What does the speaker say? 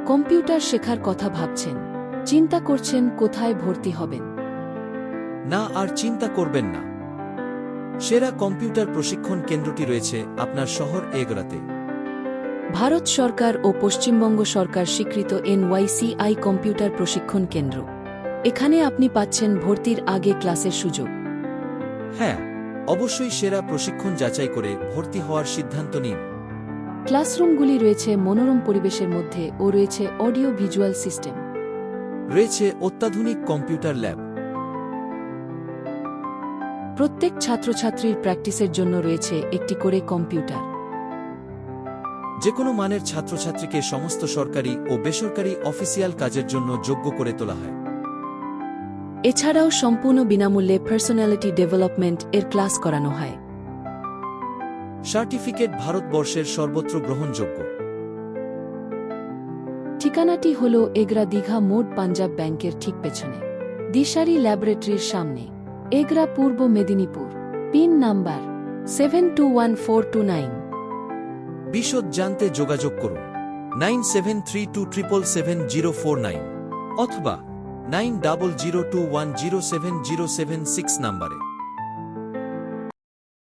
Computer শেখার কথা ভাবছেন, চিন্তা করছেন কোথায় ভর্তি হবেন? না, আর চিন্তা করবেন না। সেরা কম্পিউটার প্রশিক্ষণ কেন্দ্রটি রয়েছে আপনার শহর এগরাতে। ভারত সরকার ও পশ্চিমবঙ্গ সরকার স্বীকৃত NYCI কম্পিউটার প্রশিক্ষণ কেন্দ্র। এখানে আপনি পাচ্ছেন ভর্তির আগে ক্লাসের সুযোগ। হ্যাঁ, অবশ্যই সেরা প্রশিক্ষণ যাচাই করে ভর্তি হওয়ার সিদ্ধান্ত নিন। ক্লাসরুমগুলি রয়েছে মনোরম পরিবেশের মধ্যে ও রয়েছে অডিও ভিজুয়াল সিস্টেম। রয়েছে অত্যাধুনিক কম্পিউটার ল্যাব। প্রত্যেক ছাত্রছাত্রীর প্র্যাকটিসের জন্য রয়েছে একটি করে কম্পিউটার। যেকোনো মানের ছাত্রছাত্রীকে সমস্ত সরকারি ও বেসরকারি অফিসিয়াল কাজের জন্য যোগ্য করে তোলা হয়। এছাড়াও সম্পূর্ণ বিনামূল্যে পার্সোনালিটি ডেভেলপমেন্ট এর ক্লাস করানো হয়। সার্টিফিকেট ভারতবর্ষের সর্বত্র গ্রহণযোগ্য। ঠিকানাটি হল এগরা দীঘা মোড়, পাঞ্জাব ব্যাংকের ঠিক পেছনে, দিশারি ল্যাবরেটরির সামনে, এগরা, পূর্ব মেদিনীপুর। Pin number 721429। বিশদ জানতে যোগাযোগ করুন 9732777049 অথবা 9002107076 নম্বরে।